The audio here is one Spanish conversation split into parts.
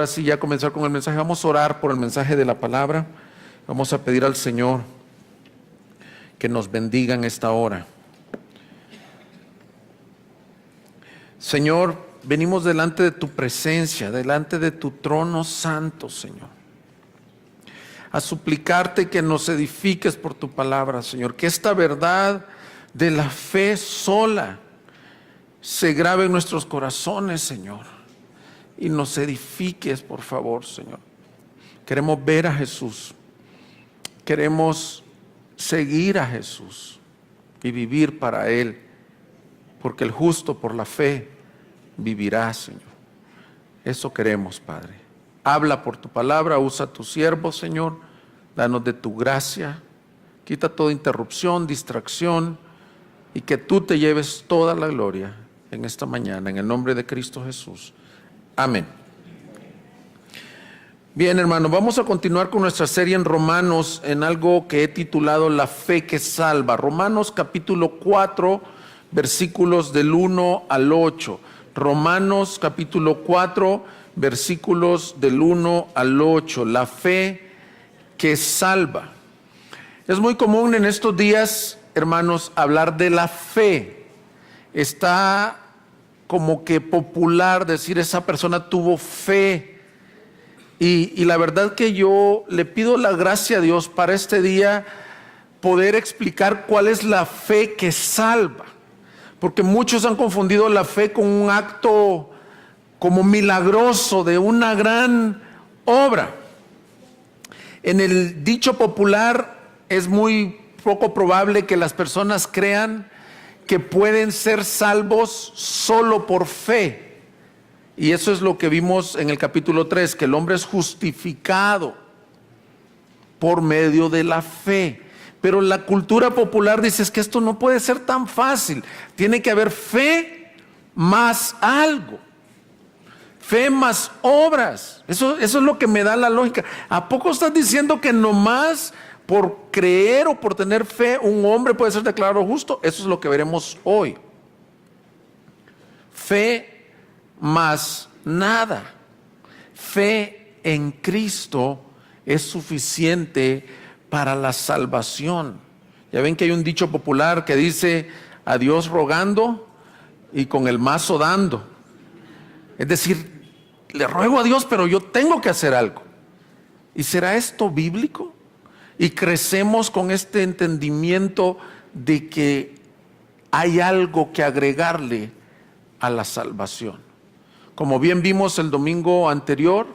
ahora sí ya comenzar con el mensaje. Vamos a orar por el mensaje de la palabra. Vamos a pedir al Señor que nos bendiga en esta hora. Señor, venimos delante de tu presencia, delante de tu trono santo, Señor, a suplicarte que nos edifiques por tu palabra, Señor, que esta verdad de la fe sola se grabe en nuestros corazones, Señor, y nos edifiques, por favor, Señor. Queremos ver a Jesús, queremos seguir a Jesús y vivir para Él, porque el justo por la fe vivirá, Señor. Eso queremos, Padre. Habla por tu palabra, usa a tu siervo, Señor. Danos de tu gracia. Quita toda interrupción, distracción, y que tú te lleves toda la gloria en esta mañana, en el nombre de Cristo Jesús. Amén. Bien, hermanos, vamos a continuar con nuestra serie en Romanos, en algo que he titulado La fe que salva. Romanos capítulo 4, versículos del 1 al 8. Romanos capítulo 4, versículos del 1 al 8. La fe que salva. Es muy común en estos días, hermanos, hablar de la fe. Está como que popular decir esa persona tuvo fe. Y la verdad que yo le pido la gracia a Dios para este día poder explicar cuál es la fe que salva. Porque muchos han confundido la fe con un acto como milagroso de una gran obra. En el dicho popular es muy poco probable que las personas crean que pueden ser salvos solo por fe. Y eso es lo que vimos en el capítulo 3, que el hombre es justificado por medio de la fe. Pero la cultura popular dice, es que esto no puede ser tan fácil. Tiene que haber fe más algo. Fe más obras. Eso es lo que me da la lógica. ¿A poco estás diciendo que nomás por creer o por tener fe un hombre puede ser declarado justo? Eso es lo que veremos hoy. Fe más nada. Fe en Cristo es suficiente para la salvación. Ya ven que hay un dicho popular que dice, a Dios rogando y con el mazo dando. Es decir, le ruego a Dios, pero yo tengo que hacer algo. ¿Y será esto bíblico? Y crecemos con este entendimiento de que hay algo que agregarle a la salvación. Como bien vimos el domingo anterior,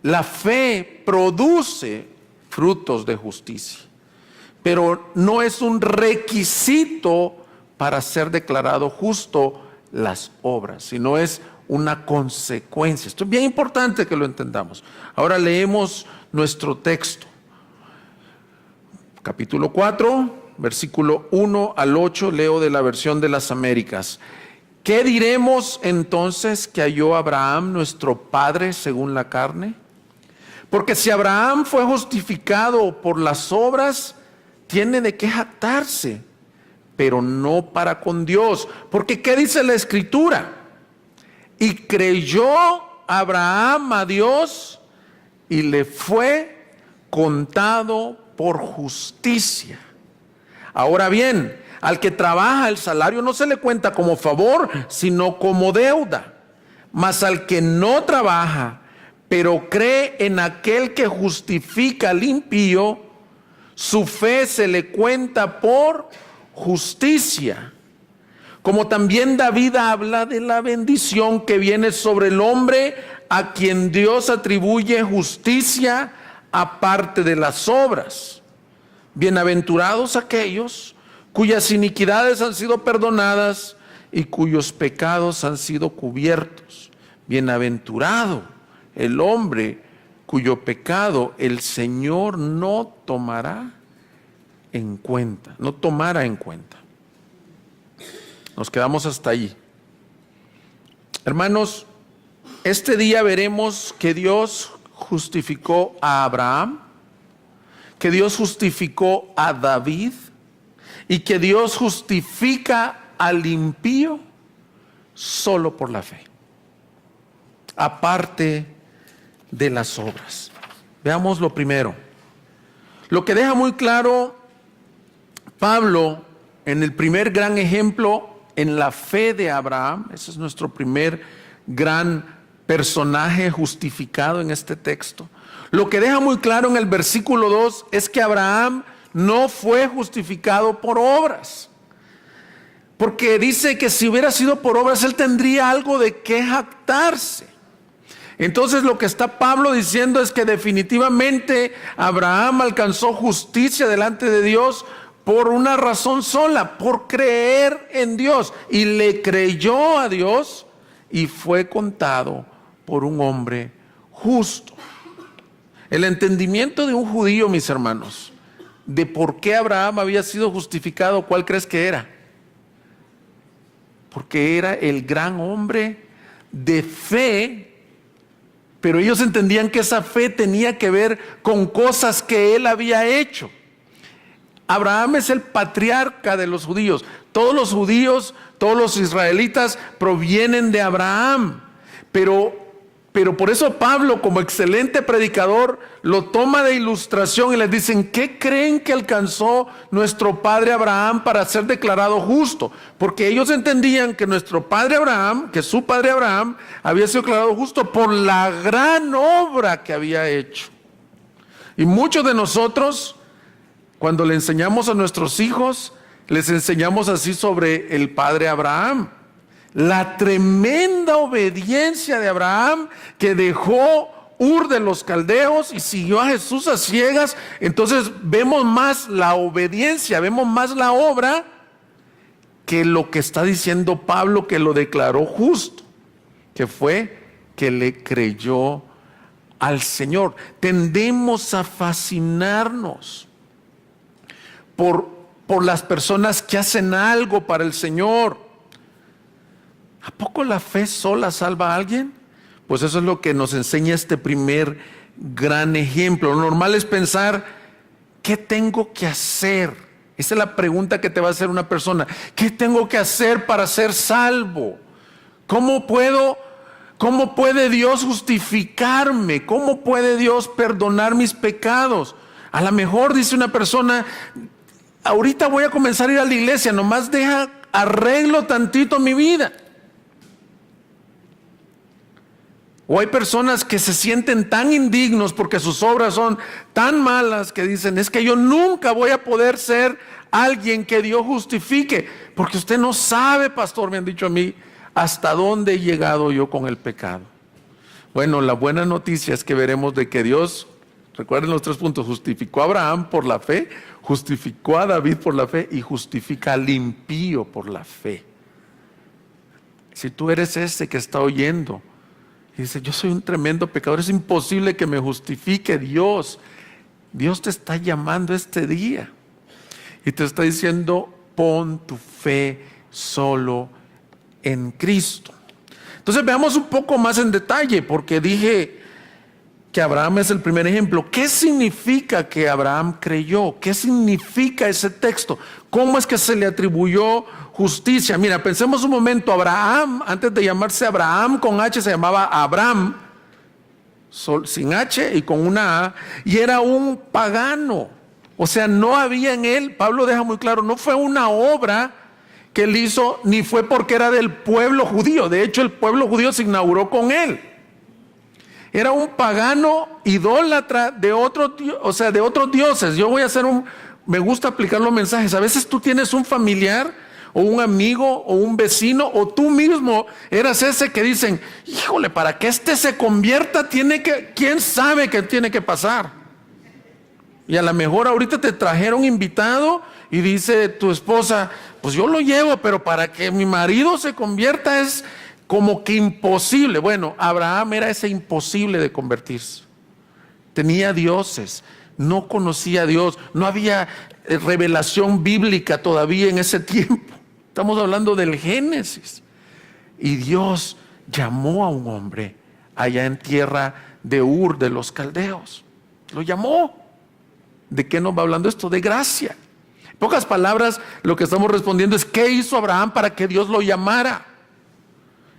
la fe produce frutos de justicia, pero no es un requisito para ser declarado justo las obras, sino es una consecuencia. Esto es bien importante que lo entendamos. Ahora leemos nuestro texto. Capítulo 4, versículo 1 al 8, leo de la versión de las Américas. ¿Qué diremos entonces que halló Abraham, nuestro padre, según la carne? Porque si Abraham fue justificado por las obras, tiene de qué jactarse, pero no para con Dios. Porque ¿qué dice la Escritura? Y creyó Abraham a Dios y le fue contado por justicia. Ahora bien, al que trabaja el salario no se le cuenta como favor, sino como deuda. Mas al que no trabaja, pero cree en aquel que justifica al impío, su fe se le cuenta por justicia. Como también David habla de la bendición que viene sobre el hombre a quien Dios atribuye justicia aparte de las obras. Bienaventurados aquellos cuyas iniquidades han sido perdonadas y cuyos pecados han sido cubiertos. Bienaventurado el hombre cuyo pecado el Señor no tomará en cuenta, no tomará en cuenta. Nos quedamos hasta allí. Hermanos, este día veremos que Dios justificó a Abraham, que Dios justificó a David y que Dios justifica al impío solo por la fe, aparte de las obras. Veamos lo primero. Lo que deja muy claro Pablo en el primer gran ejemplo en la fe de Abraham, ese es nuestro primer gran personaje justificado en este texto. Lo que deja muy claro en el versículo 2 es que Abraham no fue justificado por obras. Porque dice que si hubiera sido por obras, él tendría algo de qué jactarse. Entonces lo que está Pablo diciendo es que definitivamente Abraham alcanzó justicia delante de Dios por una razón sola, por creer en Dios. Y le creyó a Dios y fue contado por un hombre justo. El entendimiento de un judío, mis hermanos, de por qué Abraham había sido justificado, ¿cuál crees que era? Porque era el gran hombre de fe, pero ellos entendían que esa fe tenía que ver con cosas que él había hecho. Abraham es el patriarca de los judíos. Todos los judíos, todos los israelitas provienen de Abraham. Pero por eso Pablo, como excelente predicador, lo toma de ilustración y les dicen: ¿qué creen que alcanzó nuestro padre Abraham para ser declarado justo? Porque ellos entendían que nuestro padre Abraham, que su padre Abraham, había sido declarado justo por la gran obra que había hecho. Y muchos de nosotros, cuando le enseñamos a nuestros hijos, les enseñamos así sobre el padre Abraham. La tremenda obediencia de Abraham, que dejó Ur de los Caldeos y siguió a Jesús a ciegas. Entonces vemos más la obediencia, vemos más la obra que lo que está diciendo Pablo, que lo declaró justo, que fue que le creyó al Señor. Tendemos a fascinarnos por las personas que hacen algo para el Señor. ¿A poco la fe sola salva a alguien? Pues eso es lo que nos enseña este primer gran ejemplo. Lo normal es pensar: ¿qué tengo que hacer? Esa es la pregunta que te va a hacer una persona. ¿Qué tengo que hacer para ser salvo? ¿Cómo puede Dios justificarme? ¿Cómo puede Dios perdonar mis pecados? A lo mejor dice una persona: ahorita voy a comenzar a ir a la iglesia, nomás arreglo tantito mi vida. O hay personas que se sienten tan indignos porque sus obras son tan malas que dicen: es que yo nunca voy a poder ser alguien que Dios justifique, porque usted no sabe, pastor, me han dicho a mí, hasta dónde he llegado yo con el pecado. Bueno, la buena noticia es que veremos de que Dios, recuerden los 3 puntos: justificó a Abraham por la fe, justificó a David por la fe y justifica al impío por la fe. Si tú eres ese que está oyendo y dice: yo soy un tremendo pecador, es imposible que me justifique Dios. Dios te está llamando este día y te está diciendo: pon tu fe solo en Cristo. Entonces veamos un poco más en detalle, porque dije que Abraham es el primer ejemplo. ¿Qué significa que Abraham creyó? ¿Qué significa ese texto? ¿Cómo es que se le atribuyó justicia? Mira, pensemos un momento. Abraham, antes de llamarse Abraham con H, se llamaba Abram, sin H y con una A, y era un pagano. O sea, no había en él, Pablo deja muy claro, no fue una obra que él hizo, ni fue porque era del pueblo judío. De hecho, el pueblo judío se inauguró con él. Era un pagano idólatra de otros dioses. Yo voy a hacer me gusta aplicar los mensajes. A veces tú tienes un familiar o un amigo o un vecino, o tú mismo eras ese que dicen: híjole, para que se convierta quién sabe qué tiene que pasar. Y a lo mejor ahorita te trajeron invitado y dice tu esposa: pues yo lo llevo, pero para que mi marido se convierta es como que imposible. Bueno, Abraham era ese imposible de convertirse. Tenía dioses, no conocía a Dios, no había revelación bíblica todavía en ese tiempo. Estamos hablando del Génesis. Y Dios llamó a un hombre allá en tierra de Ur de los Caldeos. Lo llamó. ¿De qué nos va hablando esto? De gracia. En pocas palabras, lo que estamos respondiendo es: ¿qué hizo Abraham para que Dios lo llamara?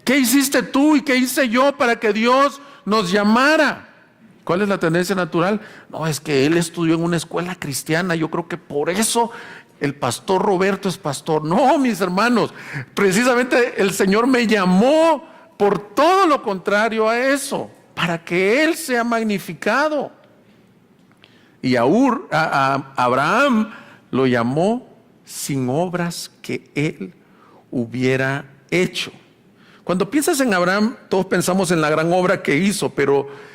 ¿Qué hiciste tú y qué hice yo para que Dios nos llamara? ¿Cuál es la tendencia natural? No, es que él estudió en una escuela cristiana, yo creo que por eso el pastor Roberto es pastor. No, mis hermanos, precisamente el Señor me llamó por todo lo contrario a eso, para que Él sea magnificado. Y a Abraham lo llamó sin obras que él hubiera hecho. Cuando piensas en Abraham, todos pensamos en la gran obra que hizo, pero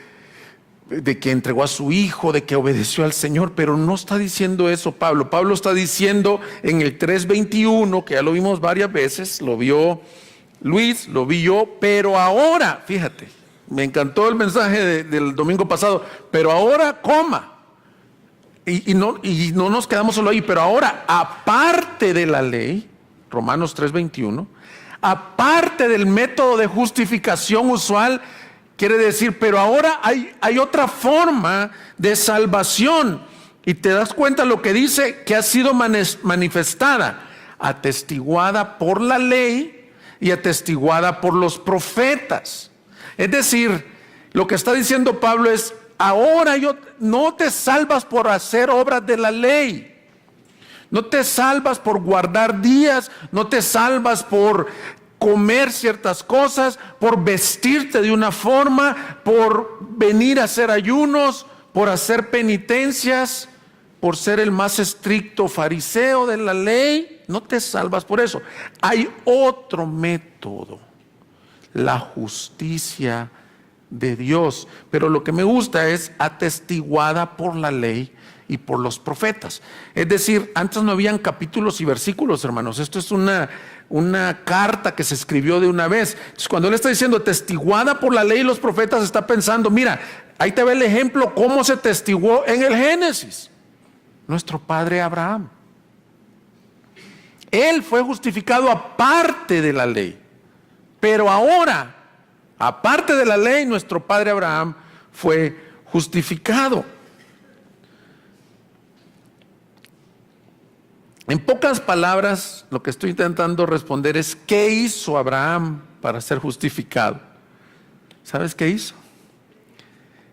de que entregó a su hijo, de que obedeció al Señor, pero no está diciendo eso Pablo. Pablo está diciendo en el 3:21, que ya lo vimos varias veces, lo vio Luis, lo vi yo, pero ahora, fíjate, me encantó el mensaje del domingo pasado, pero ahora, coma. Y no nos quedamos solo ahí, pero ahora, aparte de la ley, Romanos 3:21, aparte del método de justificación usual, quiere decir, pero ahora hay otra forma de salvación. Y te das cuenta lo que dice, que ha sido manifestada, atestiguada por la ley y atestiguada por los profetas. Es decir, lo que está diciendo Pablo es, ahora no te salvas por hacer obras de la ley. No te salvas por guardar días, no te salvas por comer ciertas cosas, por vestirte de una forma, por venir a hacer ayunos, por hacer penitencias, por ser el más estricto fariseo de la ley. No te salvas por eso. Hay otro método, la justicia de Dios, pero lo que me gusta es atestiguada por la ley y por los profetas. Es decir, antes no habían capítulos y versículos, hermanos. Esto es una carta que se escribió de una vez. Entonces, cuando él está diciendo atestiguada por la ley y los profetas, está pensando, mira, ahí te ve el ejemplo cómo se testiguó en el Génesis. Nuestro padre Abraham, él fue justificado aparte de la ley, pero ahora, aparte de la ley, nuestro padre Abraham fue justificado. En pocas palabras, lo que estoy intentando responder es, ¿qué hizo Abraham para ser justificado? ¿Sabes qué hizo?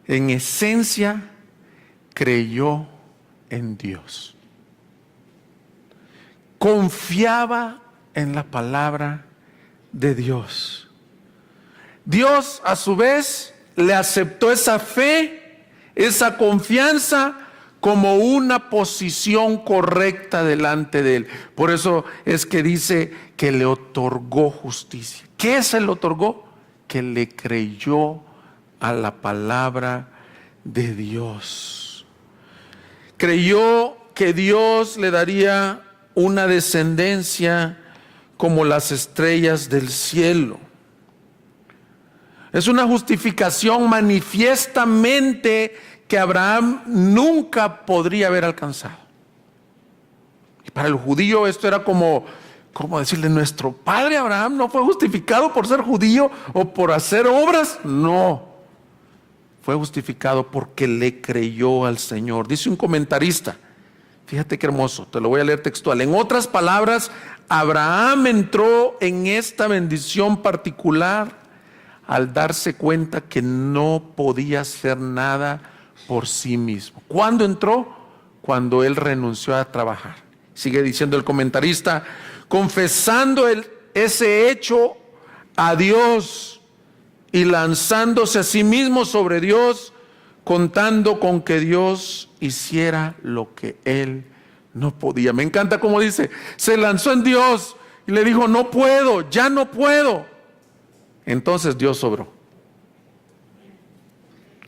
En esencia, creyó en Dios. Confiaba en la palabra de Dios. Dios, a su vez, le aceptó esa fe, esa confianza, como una posición correcta delante de él. Por eso es que dice que le otorgó justicia. ¿Qué se le otorgó? Que le creyó a la palabra de Dios. Creyó que Dios le daría una descendencia como las estrellas del cielo. Es una justificación manifiestamente que Abraham nunca podría haber alcanzado. Y para el judío esto era como decirle, nuestro padre Abraham no fue justificado por ser judío o por hacer obras. No, fue justificado porque le creyó al Señor. Dice un comentarista, fíjate qué hermoso, te lo voy a leer textual. En otras palabras, Abraham entró en esta bendición particular al darse cuenta que no podía hacer nada por sí mismo. ¿Cuándo entró? Cuando él renunció a trabajar. Sigue diciendo el comentarista, confesando ese hecho a Dios y lanzándose a sí mismo sobre Dios, contando con que Dios hiciera lo que él no podía. Me encanta cómo dice, se lanzó en Dios y le dijo, no puedo, ya no puedo. Entonces Dios obró.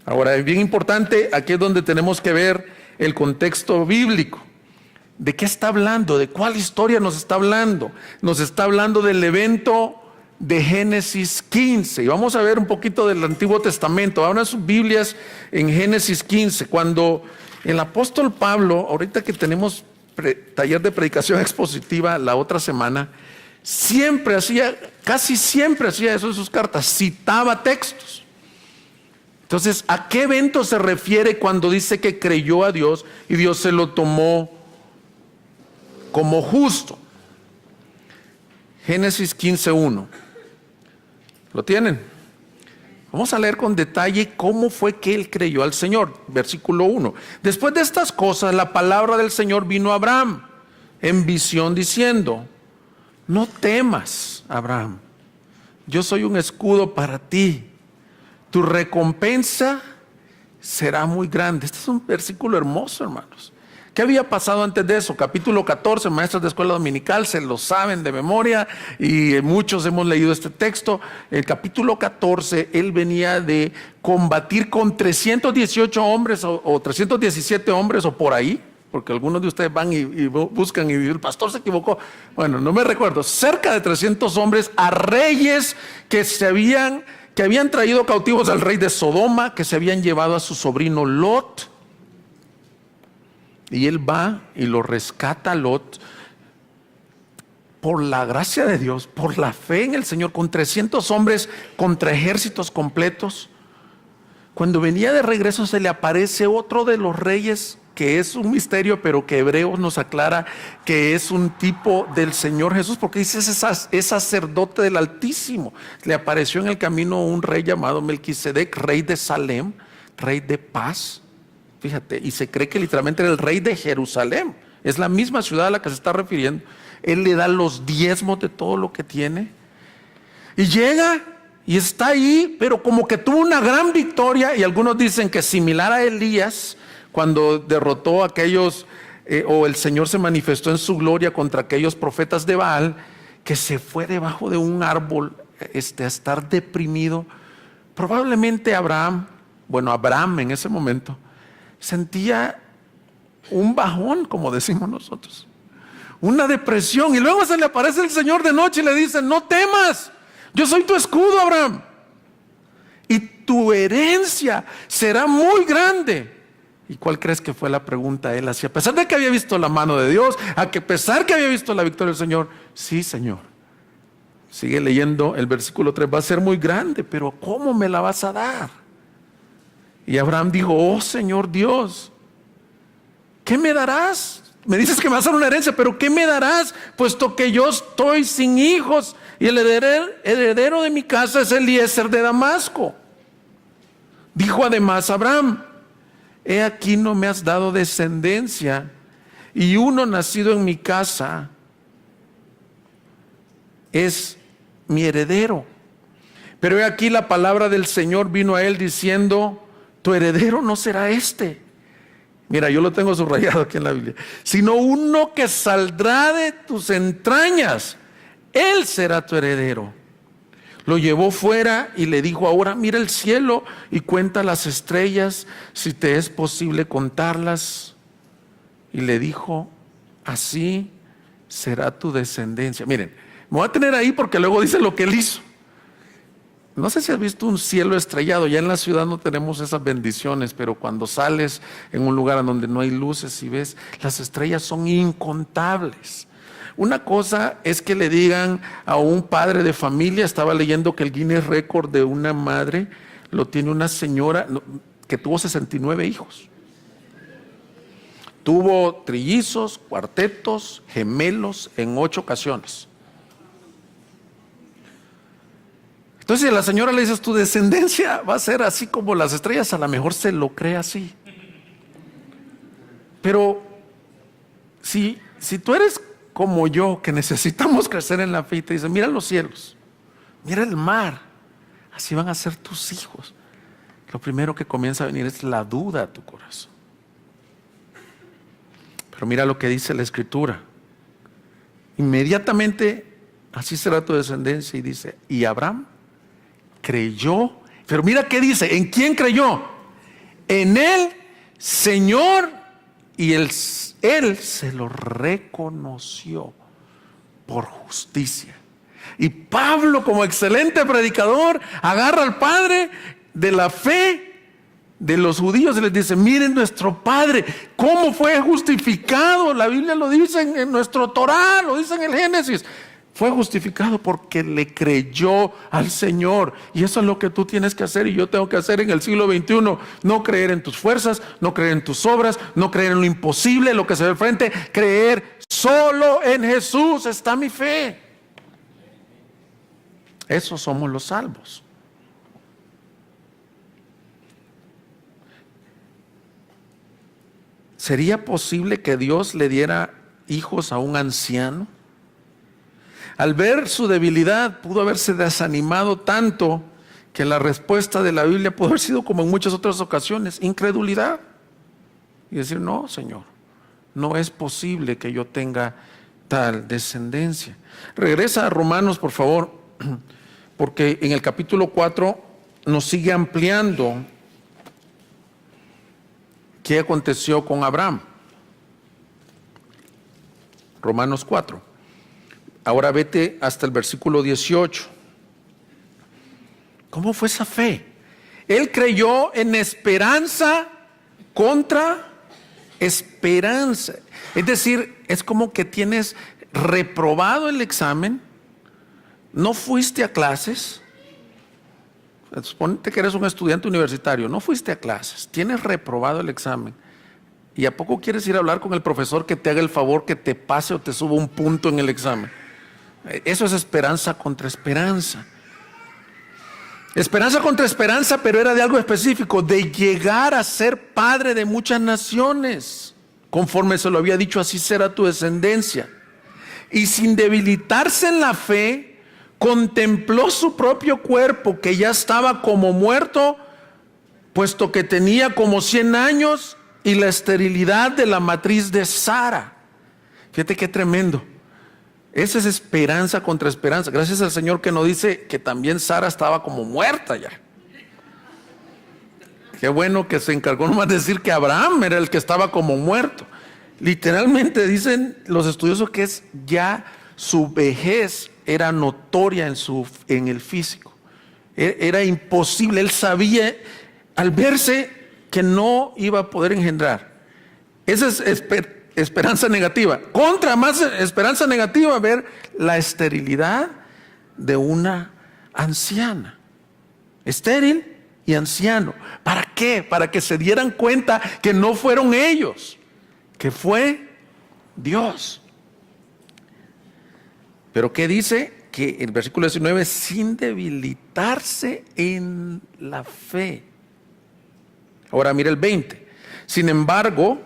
Ahora, es bien importante, aquí es donde tenemos que ver el contexto bíblico. ¿De qué está hablando? ¿De cuál historia nos está hablando? Nos está hablando del evento de Génesis 15. Y vamos a ver un poquito del Antiguo Testamento. Abran sus Biblias en Génesis 15. Cuando el apóstol Pablo, ahorita que tenemos taller de predicación expositiva la otra semana, casi siempre hacía eso en sus cartas, citaba textos. Entonces, ¿a qué evento se refiere cuando dice que creyó a Dios y Dios se lo tomó como justo? Génesis 15:1. ¿Lo tienen? Vamos a leer con detalle cómo fue que él creyó al Señor. Versículo 1. Después de estas cosas, la palabra del Señor vino a Abraham en visión diciendo: no temas, Abraham, yo soy un escudo para ti, tu recompensa será muy grande. Este es un versículo hermoso, hermanos. ¿Qué había pasado antes de eso? Capítulo 14, maestros de escuela dominical se lo saben de memoria y muchos hemos leído este texto. El capítulo 14, él venía de combatir con 318 hombres o 317 hombres o por ahí, porque algunos de ustedes van y buscan y el pastor se equivocó. Bueno, no me recuerdo, cerca de 300 hombres a reyes que habían traído cautivos al rey de Sodoma, que se habían llevado a su sobrino Lot. Y él va y lo rescata a Lot por la gracia de Dios, por la fe en el Señor, con 300 hombres contra ejércitos completos. Cuando venía de regreso se le aparece otro de los reyes, que es un misterio, pero que Hebreos nos aclara que es un tipo del Señor Jesús, porque dice es sacerdote del Altísimo. Le apareció en el camino un rey llamado Melquisedec, rey de Salem, rey de paz. Fíjate, y se cree que literalmente era el rey de Jerusalén. Es la misma ciudad a la que se está refiriendo. Él le da los diezmos de todo lo que tiene. Y llega y está ahí, pero como que tuvo una gran victoria. Y algunos dicen que similar a Elías, cuando derrotó a aquellos, o el Señor se manifestó en su gloria contra aquellos profetas de Baal, que se fue debajo de un árbol a estar deprimido. Probablemente Abraham en ese momento, sentía un bajón, como decimos nosotros, una depresión, y luego se le aparece el Señor de noche y le dice: no temas, yo soy tu escudo, Abraham, y tu herencia será muy grande. ¿Y cuál crees que fue la pregunta? Él hacía, a pesar de que había visto la mano de Dios, a pesar que había visto la victoria del Señor, sí, Señor. Sigue leyendo el versículo 3, va a ser muy grande, pero ¿cómo me la vas a dar? Y Abraham dijo: oh Señor Dios, ¿qué me darás? Me dices que me vas a dar una herencia, pero ¿qué me darás? Puesto que yo estoy sin hijos y el heredero de mi casa es Eliezer de Damasco. Dijo además Abraham: he aquí no me has dado descendencia, y uno nacido en mi casa es mi heredero. Pero he aquí la palabra del Señor vino a él diciendo: tu heredero no será este. Mira, yo lo tengo subrayado aquí en la Biblia. Sino uno que saldrá de tus entrañas. Él será tu heredero. Lo llevó fuera y le dijo: ahora mira el cielo y cuenta las estrellas, si te es posible contarlas. Y le dijo: así será tu descendencia. Miren, me voy a tener ahí porque luego dice lo que él hizo. No sé si has visto un cielo estrellado. Ya en la ciudad no tenemos esas bendiciones, pero cuando sales en un lugar en donde no hay luces y ves, las estrellas son incontables. Una cosa es que le digan a un padre de familia, estaba leyendo que el Guinness Record de una madre lo tiene una señora que tuvo 69 hijos. Tuvo trillizos, cuartetos, gemelos en 8 ocasiones. Entonces, si a la señora le dices: tu descendencia va a ser así como las estrellas, a lo mejor se lo cree así. Pero si tú eres como yo, que necesitamos crecer en la fe, y te dicen: mira los cielos, mira el mar, así van a ser tus hijos, lo primero que comienza a venir es la duda a tu corazón. Pero mira lo que dice la Escritura. Inmediatamente, así será tu descendencia, y dice: y Abraham creyó. Pero mira qué dice: ¿en quién creyó? En el Señor, y él se lo reconoció por justicia. Y Pablo, como excelente predicador, agarra al padre de la fe de los judíos y les dice: miren nuestro padre, cómo fue justificado. La Biblia lo dice en nuestro Torá, lo dice en el Génesis. Fue justificado porque le creyó al Señor. Y eso es lo que tú tienes que hacer y yo tengo que hacer en el siglo XXI. No creer en tus fuerzas, no creer en tus obras, no creer en lo imposible, lo que se ve al frente. Creer solo en Jesús está mi fe. Esos somos los salvos. ¿Sería posible que Dios le diera hijos a un anciano? Al ver su debilidad, pudo haberse desanimado tanto que la respuesta de la Biblia pudo haber sido como en muchas otras ocasiones, incredulidad. Y decir, no, Señor, no es posible que yo tenga tal descendencia. Regresa a Romanos, por favor, porque en el capítulo 4 nos sigue ampliando qué aconteció con Abraham. Romanos 4. Ahora vete hasta el versículo 18. ¿Cómo fue esa fe? Él creyó en esperanza contra esperanza. Es decir, es como que tienes reprobado el examen, no fuiste a clases, suponte que eres un estudiante universitario, no fuiste a clases, tienes reprobado el examen, ¿y a poco quieres ir a hablar con el profesor que te haga el favor que te pase o te suba un punto en el examen? Eso es esperanza contra esperanza. Esperanza contra esperanza, pero era de algo específico, de llegar a ser padre de muchas naciones. Conforme se lo había dicho, así será tu descendencia. Y sin debilitarse en la fe, contempló su propio cuerpo, que ya estaba como muerto, puesto que tenía como 100 años, y la esterilidad de la matriz de Sara. Fíjate qué tremendo. Esa es esperanza contra esperanza. Gracias al Señor que nos dice que también Sara estaba como muerta ya. Qué bueno que se encargó nomás de decir que Abraham era el que estaba como muerto. Literalmente dicen los estudiosos que es ya su vejez era notoria en el físico. Era imposible, él sabía al verse que no iba a poder engendrar. Esa es esperanza negativa. Contra más esperanza negativa, ver la esterilidad de una anciana. Estéril y anciano. ¿Para qué? Para que se dieran cuenta que no fueron ellos, que fue Dios. Pero ¿qué dice? Que el versículo 19, sin debilitarse en la fe. Ahora mira el 20. Sin embargo,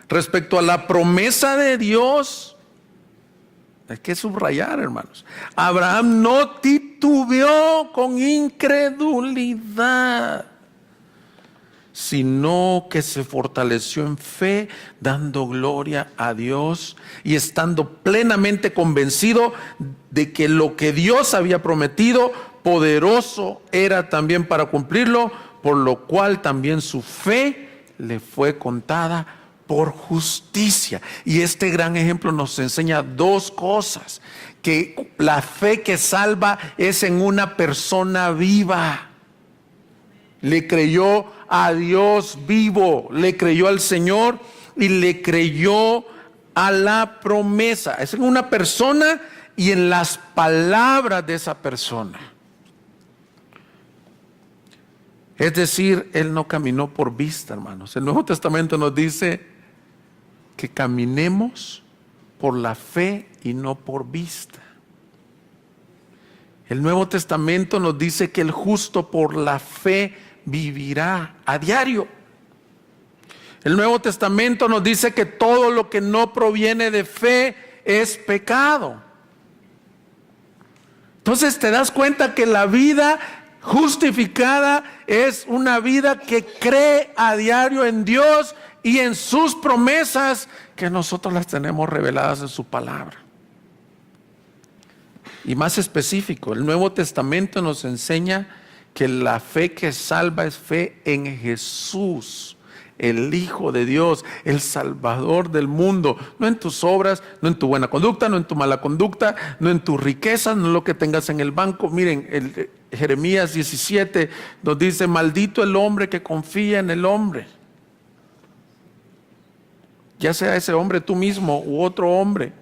respecto a la promesa de Dios, hay que subrayar, hermanos, Abraham no titubeó con incredulidad, sino que se fortaleció en fe, dando gloria a Dios y estando plenamente convencido de que lo que Dios había prometido, poderoso era también para cumplirlo, por lo cual también su fe le fue contada por justicia. Y este gran ejemplo nos enseña dos cosas: que la fe que salva es en una persona viva. Le creyó a Dios vivo, le creyó al Señor y le creyó a la promesa. Es en una persona y en las palabras de esa persona. Es decir, él no caminó por vista, hermanos. El Nuevo Testamento nos dice que caminemos por la fe y no por vista. El Nuevo Testamento nos dice que el justo por la fe vivirá a diario. El Nuevo Testamento nos dice que todo lo que no proviene de fe es pecado. Entonces te das cuenta que la vida justificada es una vida que cree a diario en Dios y en sus promesas, que nosotros las tenemos reveladas en su palabra. Y más específico, el Nuevo Testamento nos enseña que la fe que salva es fe en Jesús, el Hijo de Dios, el Salvador del mundo. No en tus obras, no en tu buena conducta, no en tu mala conducta, no en tus riquezas, no en lo que tengas en el banco. Miren, Jeremías 17 nos dice: maldito el hombre que confía en el hombre. Ya sea ese hombre tú mismo u otro hombre,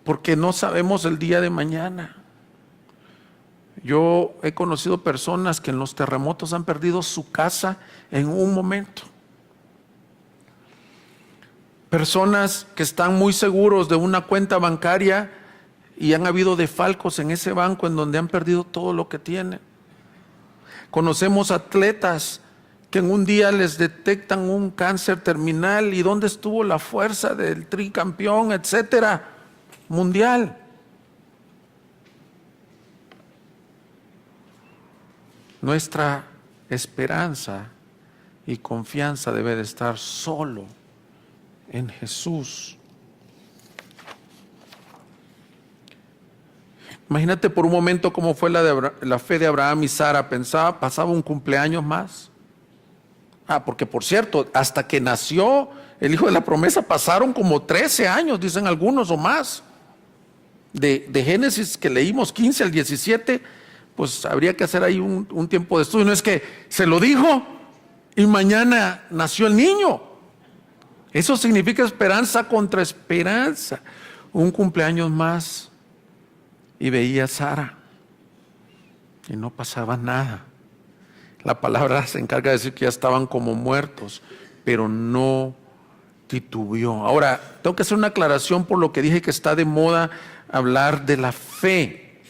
porque no sabemos el día de mañana. Yo he conocido personas que en los terremotos han perdido su casa en un momento. Personas que están muy seguros de una cuenta bancaria y han habido desfalcos en ese banco en donde han perdido todo lo que tienen. Conocemos atletas que en un día les detectan un cáncer terminal, y dónde estuvo la fuerza del tricampeón, etcétera, mundial. Nuestra esperanza y confianza debe de estar solo en Jesús. Imagínate por un momento cómo fue la fe de Abraham y Sara. Pasaba un cumpleaños más. Porque por cierto, hasta que nació el hijo de la promesa pasaron como 13 años, dicen algunos, o más. De Génesis que leímos 15 al 17, pues habría que hacer ahí un tiempo de estudio. No es que se lo dijo y mañana nació el niño. Eso significa esperanza contra esperanza. Un cumpleaños más y veía a Sara y no pasaba nada. La palabra se encarga de decir que ya estaban como muertos, pero no titubeó. Ahora, tengo que hacer una aclaración por lo que dije que está de moda hablar de la fe.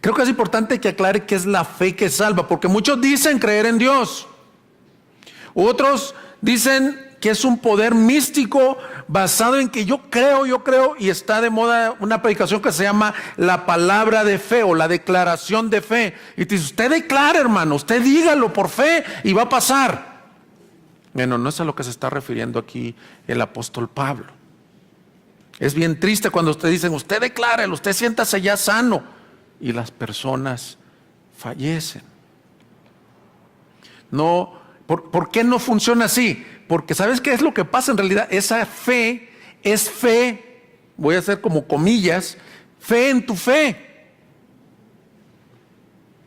Creo que es importante que aclare qué es la fe que salva, porque muchos dicen creer en Dios. Otros dicen que es un poder místico basado en que yo creo, y está de moda una predicación que se llama la palabra de fe o la declaración de fe. Y te dice, usted declara, hermano, usted dígalo por fe y va a pasar. Bueno, no es a lo que se está refiriendo aquí el apóstol Pablo. Es bien triste cuando usted dicen, usted declárelo, usted siéntase ya sano, y las personas fallecen. No, ¿por qué no funciona así? Porque ¿sabes qué es lo que pasa en realidad? Esa fe es fe, voy a hacer como comillas, fe en tu fe.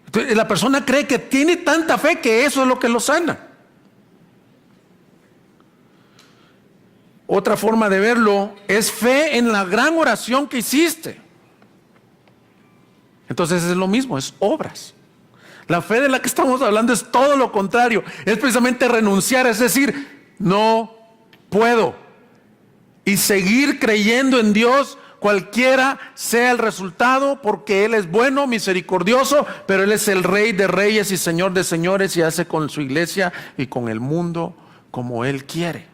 Entonces, la persona cree que tiene tanta fe que eso es lo que lo sana. Otra forma de verlo es fe en la gran oración que hiciste. Entonces es lo mismo, es obras. La fe de la que estamos hablando es todo lo contrario, es precisamente renunciar, es decir, no puedo, y seguir creyendo en Dios cualquiera sea el resultado, porque Él es bueno, misericordioso, pero Él es el Rey de reyes y Señor de señores, y hace con su iglesia y con el mundo como Él quiere.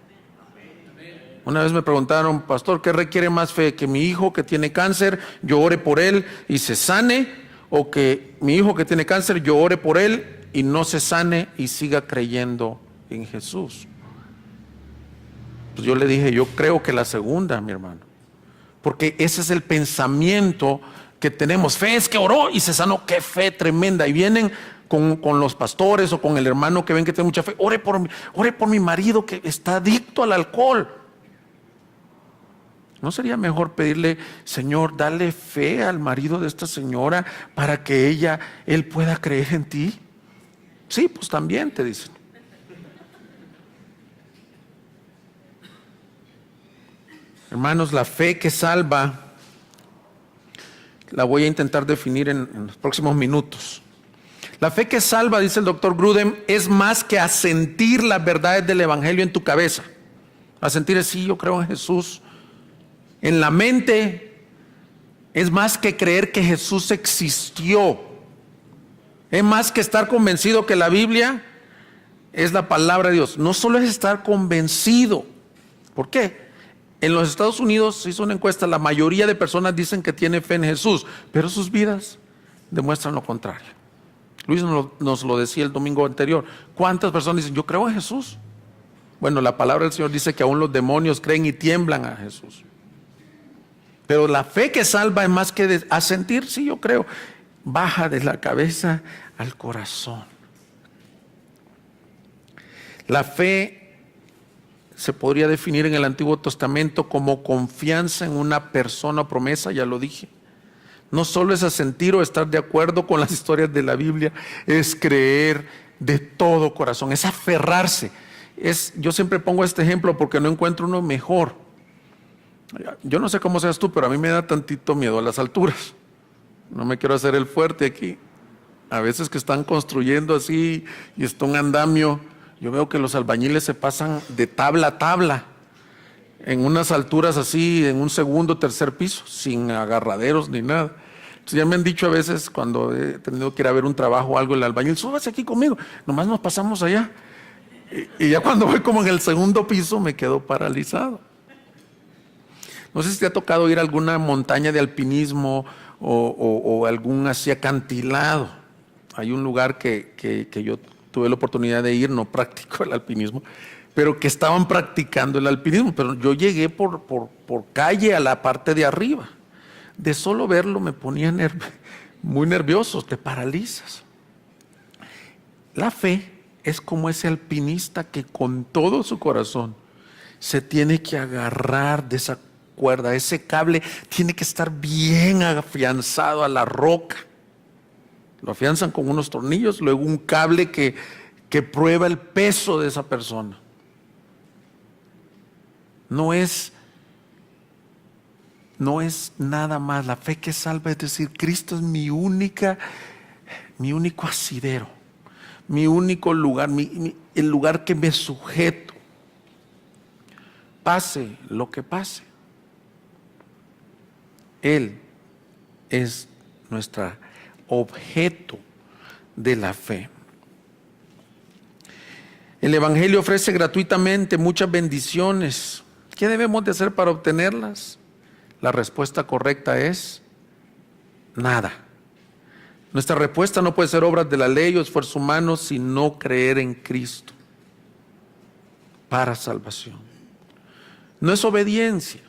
Una vez me preguntaron, pastor, ¿qué requiere más fe? ¿Que mi hijo que tiene cáncer, yo ore por él y se sane? ¿O que mi hijo que tiene cáncer, yo ore por él y no se sane y siga creyendo en Jesús? Pues yo le dije, yo creo que la segunda, mi hermano. Porque ese es el pensamiento que tenemos. Fe es que oró y se sanó. ¡Qué fe tremenda! Y vienen con los pastores o con el hermano que ven que tiene mucha fe. Ore por mi marido que está adicto al alcohol. ¿No sería mejor pedirle, Señor, dale fe al marido de esta señora para que él pueda creer en ti? Sí, pues también te dicen. Hermanos, la fe que salva, la voy a intentar definir en los próximos minutos. La fe que salva, dice el doctor Grudem, es más que asentir las verdades del evangelio en tu cabeza. Asentir es sí, yo creo en Jesús. En la mente es más que creer que Jesús existió. Es más que estar convencido que la Biblia es la palabra de Dios. No solo es estar convencido. ¿Por qué? En los Estados Unidos se hizo una encuesta, la mayoría de personas dicen que tienen fe en Jesús, pero sus vidas demuestran lo contrario. Luis nos lo decía el domingo anterior. ¿Cuántas personas dicen, yo creo en Jesús? Bueno, la palabra del Señor dice que aún los demonios creen y tiemblan a Jesús. Pero la fe que salva es más que asentir, sí, yo creo. Baja de la cabeza al corazón. La fe se podría definir en el Antiguo Testamento como confianza en una persona o promesa, ya lo dije. No solo es asentir o estar de acuerdo con las historias de la Biblia, es creer de todo corazón, es aferrarse. Yo siempre pongo este ejemplo porque no encuentro uno mejor. Yo no sé cómo seas tú, pero a mí me da tantito miedo a las alturas. No me quiero hacer el fuerte aquí. A veces que están construyendo así y está un andamio, yo veo que los albañiles se pasan de tabla a tabla en unas alturas así, en un segundo, tercer piso, sin agarraderos ni nada. Ya me han dicho a veces cuando he tenido que ir a ver un trabajo o algo, el albañil, súbase aquí conmigo, nomás nos pasamos allá. Y ya cuando voy como en el segundo piso me quedo paralizado. No sé si te ha tocado ir a alguna montaña de alpinismo o algún así acantilado. Hay un lugar que yo tuve la oportunidad de ir, no practico el alpinismo, pero que estaban practicando el alpinismo, pero yo llegué por calle a la parte de arriba. De solo verlo me ponía muy nervioso, te paralizas. La fe es como ese alpinista que con todo su corazón se tiene que agarrar de esa cuerda, ese cable tiene que estar bien afianzado a la roca. Lo afianzan con unos tornillos, luego un cable que prueba el peso de esa persona. No es nada más. La fe que salva es decir, Cristo es mi único asidero, mi único lugar, el lugar que me sujeto. Pase lo que pase. Él es nuestro objeto de la fe. El Evangelio ofrece gratuitamente muchas bendiciones. ¿Qué debemos de hacer para obtenerlas? La respuesta correcta es nada. Nuestra respuesta no puede ser obras de la ley o esfuerzo humano, sino creer en Cristo para salvación. No es obediencia.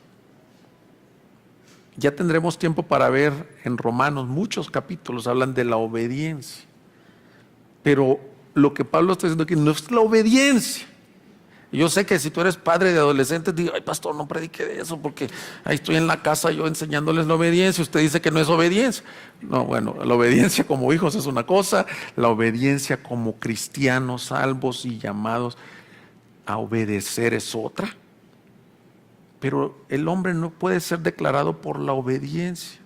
Ya tendremos tiempo para ver en Romanos, muchos capítulos hablan de la obediencia. Pero lo que Pablo está diciendo aquí no es la obediencia. Yo sé que si tú eres padre de adolescentes, digo, ay pastor, no predique de eso porque ahí estoy en la casa yo enseñándoles la obediencia. Usted dice que no es obediencia. No, bueno, la obediencia como hijos es una cosa, la obediencia como cristianos salvos y llamados a obedecer es otra. Pero el hombre no puede ser declarado por la obediencia.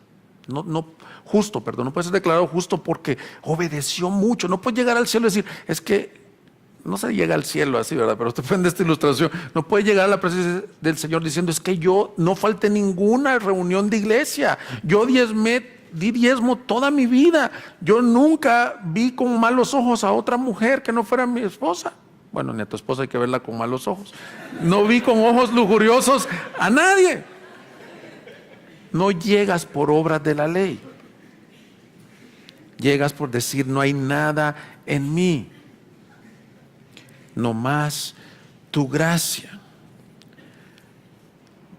No puede ser declarado justo porque obedeció mucho. No puede llegar al cielo y decir, es que no se llega al cielo así, ¿verdad? Pero usted prende esta ilustración. No puede llegar a la presencia del Señor diciendo, es que yo no falté ninguna reunión de iglesia. Yo di diezmo toda mi vida. Yo nunca vi con malos ojos a otra mujer que no fuera mi esposa. Bueno, ni a tu esposa hay que verla con malos ojos. No vi con ojos lujuriosos a nadie. No llegas por obras de la ley. Llegas por decir, no hay nada en mí. No más tu gracia.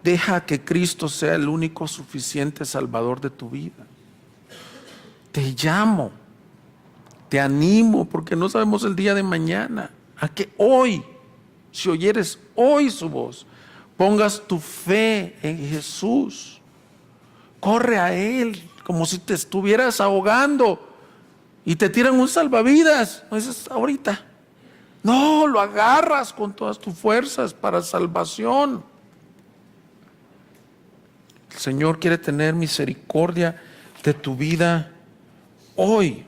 Deja que Cristo sea el único suficiente Salvador de tu vida. Te llamo, te animo, porque no sabemos el día de mañana. A que hoy, si oyeres hoy su voz, pongas tu fe en Jesús. Corre a Él como si te estuvieras ahogando y te tiran un salvavidas. No es ahorita. No, lo agarras con todas tus fuerzas para salvación. El Señor quiere tener misericordia de tu vida hoy.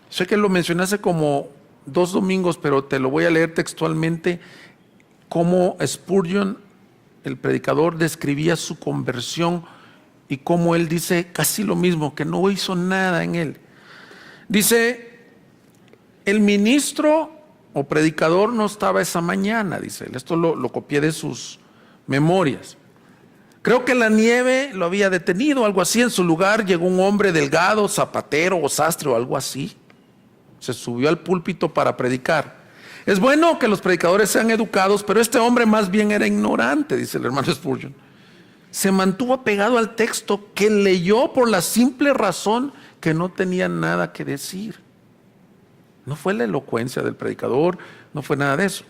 Sé que lo mencioné hace como 2 domingos, pero te lo voy a leer textualmente, cómo Spurgeon, el predicador, describía su conversión y cómo él dice casi lo mismo, que no hizo nada en él. Dice, el ministro o predicador no estaba esa mañana, dice él. Esto lo copié de sus memorias. Creo que la nieve lo había detenido, algo así. En su lugar llegó un hombre delgado, zapatero o sastre o algo así. Se subió al púlpito para predicar. Es bueno que los predicadores sean educados, pero este hombre más bien era ignorante, dice el hermano Spurgeon. Se mantuvo apegado al texto que leyó por la simple razón que no tenía nada que decir. No fue la elocuencia del predicador, no fue nada de eso.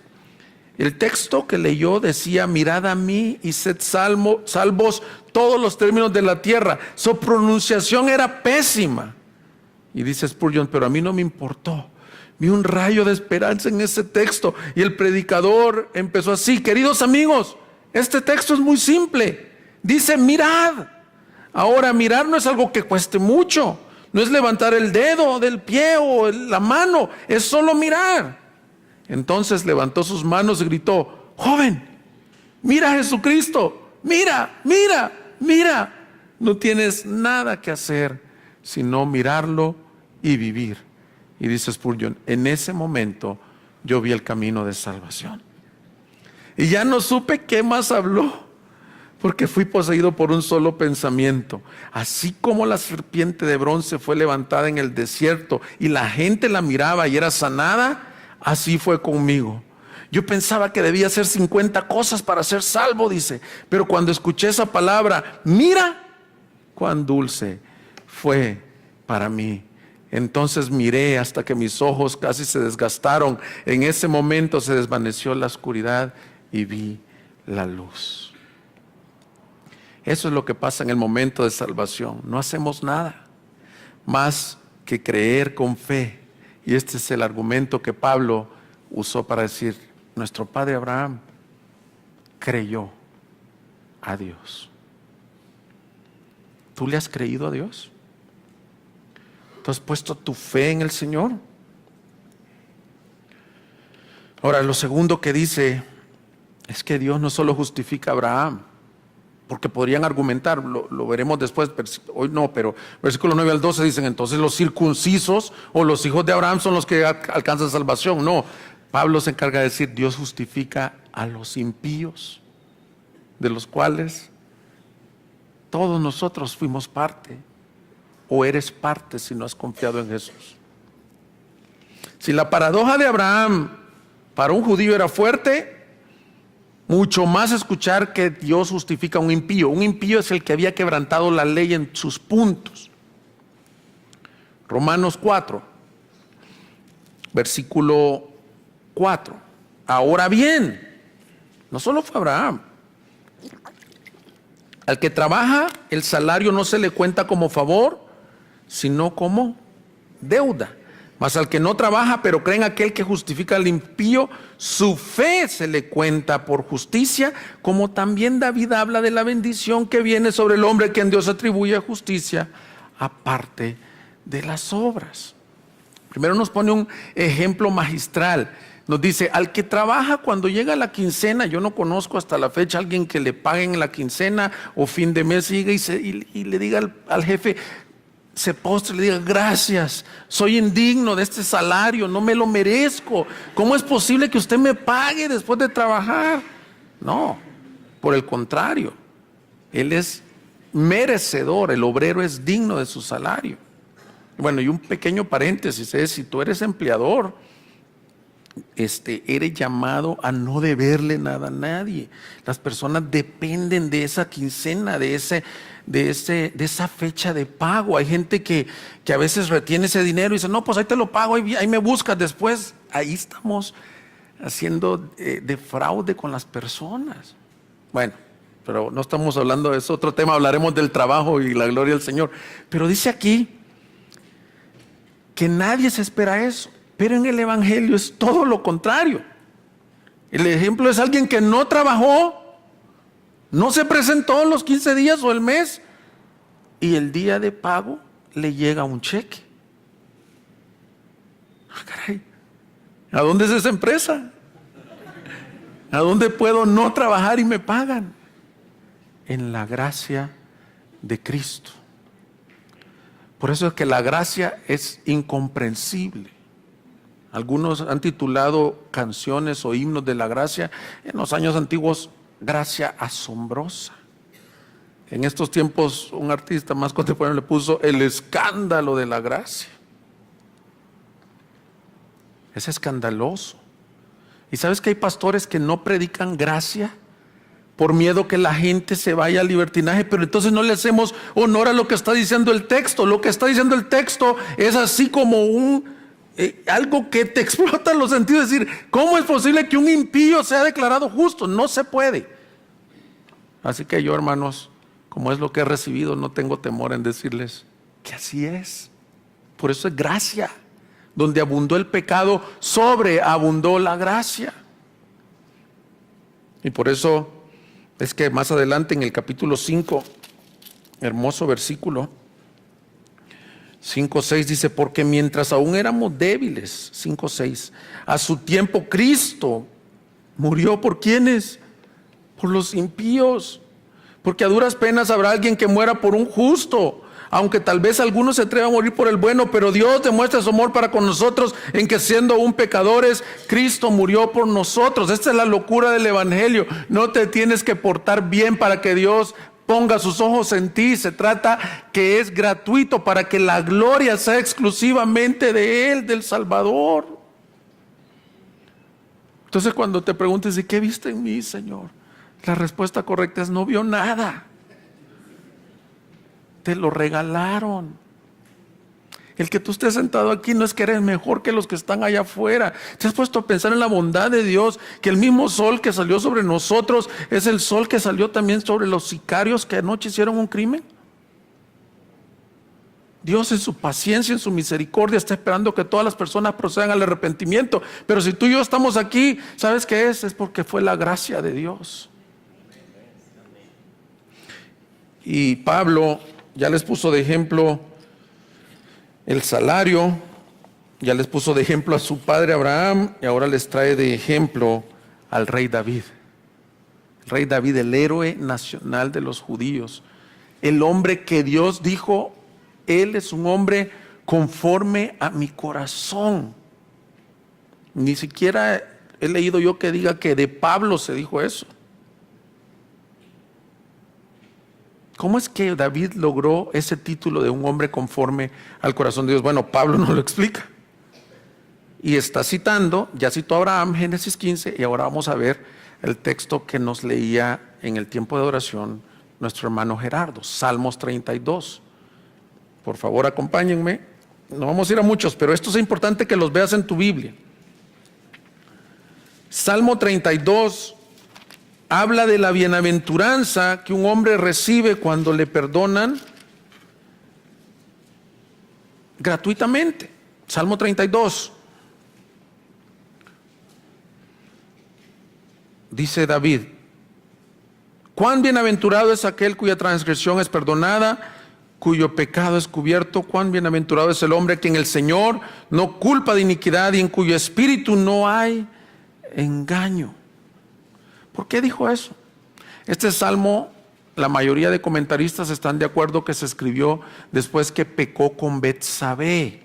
El texto que leyó decía, mirad a mí y sed salvos todos los términos de la tierra. Su pronunciación era pésima. Y dice Spurgeon, pero a mí no me importó. Vi un rayo de esperanza en ese texto. Y el predicador empezó así, queridos amigos, este texto es muy simple. Dice, mirad. Ahora, mirar no es algo que cueste mucho. No es levantar el dedo del pie o la mano, es solo mirar. Entonces levantó sus manos y gritó, joven, mira a Jesucristo, mira, mira, mira. No tienes nada que hacer sino mirarlo y vivir. Y dice Spurgeon, en ese momento yo vi el camino de salvación. Y ya no supe qué más habló, porque fui poseído por un solo pensamiento. Así como la serpiente de bronce fue levantada en el desierto y la gente la miraba y era sanada, así fue conmigo. Yo pensaba que debía hacer 50 cosas para ser salvo, dice, pero cuando escuché esa palabra, mira cuán dulce fue para mí. Entonces miré hasta que mis ojos casi se desgastaron. En ese momento se desvaneció la oscuridad y vi la luz. Eso es lo que pasa en el momento de salvación. No hacemos nada más que creer con fe. Y este es el argumento que Pablo usó para decir, nuestro padre Abraham creyó a Dios. ¿Tú le has creído a Dios? ¿Tú has puesto tu fe en el Señor? Ahora, lo segundo que dice es que Dios no solo justifica a Abraham, porque podrían argumentar, lo veremos después, hoy no, pero versículo 9 al 12 dicen, entonces los circuncisos o los hijos de Abraham son los que alcanzan salvación. No, Pablo se encarga de decir, Dios justifica a los impíos, de los cuales todos nosotros fuimos parte, o eres parte si no has confiado en Jesús. Si la paradoja de Abraham para un judío era fuerte, mucho más escuchar que Dios justifica a un impío. Un impío es el que había quebrantado la ley en sus puntos. Romanos 4, versículo 4. Ahora bien, no solo fue Abraham. Al que trabaja, el salario no se le cuenta como favor, sino como deuda. Mas al que no trabaja, pero cree en aquel que justifica al impío, su fe se le cuenta por justicia, como también David habla de la bendición que viene sobre el hombre que en Dios atribuye justicia, aparte de las obras. Primero nos pone un ejemplo magistral. Nos dice, al que trabaja cuando llega la quincena, yo no conozco hasta la fecha a alguien que le paguen la quincena o fin de mes y le diga al jefe, se postre y le diga, gracias, soy indigno de este salario, no me lo merezco. ¿Cómo es posible que usted me pague después de trabajar? No, por el contrario, él es merecedor, el obrero es digno de su salario. Bueno, y un pequeño paréntesis es, si tú eres empleador, eres llamado a no deberle nada a nadie. Las personas dependen de esa quincena, de esa fecha de pago. Hay gente que a veces retiene ese dinero y dice, no, pues ahí te lo pago, ahí me buscas después. Ahí estamos haciendo de fraude con las personas. Bueno, pero no estamos hablando de eso, otro tema, hablaremos del trabajo y la gloria del Señor. Pero dice aquí que nadie se espera eso. Pero en el Evangelio es todo lo contrario. El ejemplo es alguien que no trabajó, no se presentó los 15 días o el mes, y el día de pago le llega un cheque. Ah, caray, ¿a dónde es esa empresa? ¿A dónde puedo no trabajar y me pagan? En la gracia de Cristo. Por eso es que la gracia es incomprensible. Algunos han titulado canciones o himnos de la gracia en los años antiguos, gracia asombrosa. En estos tiempos un artista más contemporáneo le puso el escándalo de la gracia. Es escandaloso. ¿Y sabes que hay pastores que no predican gracia por miedo que la gente se vaya al libertinaje? Pero entonces no le hacemos honor a lo que está diciendo el texto. Lo que está diciendo el texto es así como algo que te explota los sentidos. Es decir, ¿cómo es posible que un impío sea declarado justo? No se puede. Así que yo, hermanos, como es lo que he recibido, no tengo temor en decirles que así es. Por eso es gracia. Donde abundó el pecado, sobreabundó la gracia. Y por eso es que más adelante en el capítulo 5, hermoso versículo 5:6 dice, porque mientras aún éramos débiles, 5:6, a su tiempo Cristo murió por ¿quiénes? Por los impíos, Porque a duras penas habrá alguien que muera por un justo, aunque tal vez algunos se atrevan a morir por el bueno, pero Dios demuestra su amor para con nosotros en que siendo aún pecadores, Cristo murió por nosotros. Esta es la locura del evangelio. No te tienes que portar bien para que Dios ponga sus ojos en ti. Se trata que es gratuito para que la gloria sea exclusivamente de Él, del Salvador. Entonces cuando te preguntes, ¿y qué viste en mí, Señor? La respuesta correcta es: no vio nada. Te lo regalaron. El que tú estés sentado aquí no es que eres mejor que los que están allá afuera. ¿Te has puesto a pensar en la bondad de Dios? Que el mismo sol que salió sobre nosotros es el sol que salió también sobre los sicarios que anoche hicieron un crimen. Dios en su paciencia, en su misericordia está esperando que todas las personas procedan al arrepentimiento. Pero si tú y yo estamos aquí, ¿sabes qué es? Es porque fue la gracia de Dios. Y Pablo ya les puso de ejemplo el salario, ya les puso de ejemplo a su padre Abraham, y ahora les trae de ejemplo al rey David. El rey David, el héroe nacional de los judíos, el hombre que Dios dijo: él es un hombre conforme a mi corazón. Ni siquiera he leído yo que diga que de Pablo se dijo eso. ¿Cómo es que David logró ese título de un hombre conforme al corazón de Dios? Bueno, Pablo nos lo explica. Y está citando, ya citó a Abraham, Génesis 15, y ahora vamos a ver el texto que nos leía en el tiempo de oración nuestro hermano Gerardo, Salmos 32. Por favor, acompáñenme. No vamos a ir a muchos, pero esto es importante que los veas en tu Biblia. Salmo 32 habla de la bienaventuranza que un hombre recibe cuando le perdonan gratuitamente. Salmo 32. Dice David: cuán bienaventurado es aquel cuya transgresión es perdonada, cuyo pecado es cubierto. Cuán bienaventurado es el hombre que en el Señor no culpa de iniquidad y en cuyo espíritu no hay engaño. ¿Por qué dijo eso? Este salmo, la mayoría de comentaristas están de acuerdo que se escribió después que pecó con Betsabé.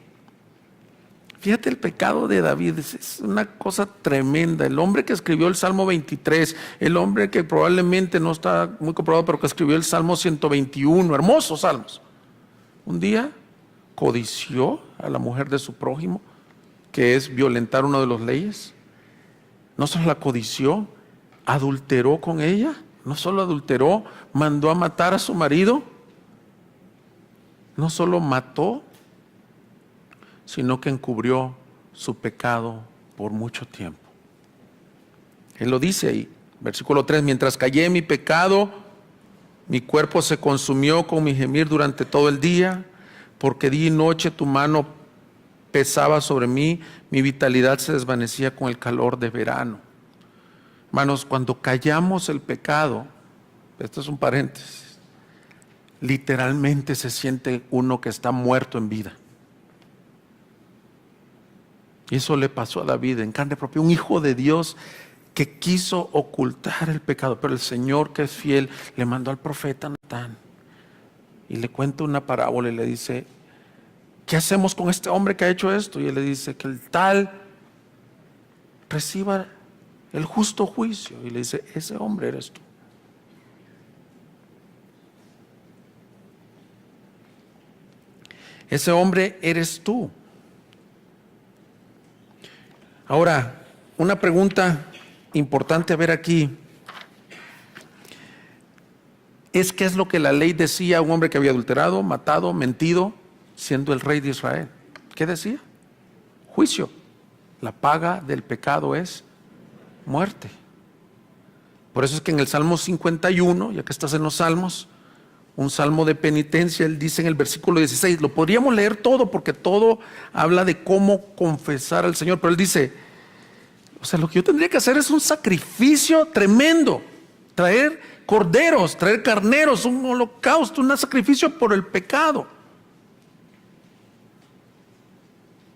Fíjate el pecado de David, es una cosa tremenda. El hombre que escribió el Salmo 23, el hombre que probablemente no está muy comprobado, pero que escribió el Salmo 121, hermosos salmos. Un día codició a la mujer de su prójimo, que es violentar una de las leyes. No solo la codició, adulteró con ella. No solo adulteró, mandó a matar a su marido. No solo mató, sino que encubrió su pecado por mucho tiempo. Él lo dice ahí, versículo 3: mientras callé en mi pecado, mi cuerpo se consumió con mi gemir durante todo el día, porque día y noche tu mano pesaba sobre mí, mi vitalidad se desvanecía con el calor de verano. Hermanos, cuando callamos el pecado, esto es un paréntesis, literalmente se siente uno que está muerto en vida. Y eso le pasó a David en carne propia, un hijo de Dios que quiso ocultar el pecado, pero el Señor, que es fiel, le mandó al profeta Natán y le cuenta una parábola y le dice: ¿qué hacemos con este hombre que ha hecho esto? Y él le dice: que el tal reciba el justo juicio. Y le dice: ese hombre eres tú. Ese hombre eres tú. Ahora, una pregunta importante a ver aquí es: ¿qué es lo que la ley decía a un hombre que había adulterado, matado, mentido, siendo el rey de Israel? ¿Qué decía? Juicio. La paga del pecado es muerte. Por eso es que en el Salmo 51, ya que estás en los Salmos, un salmo de penitencia, él dice en el versículo 16, lo podríamos leer todo porque todo habla de cómo confesar al Señor, pero él dice: o sea, lo que yo tendría que hacer es un sacrificio tremendo, traer corderos, traer carneros, un holocausto, un sacrificio por el pecado.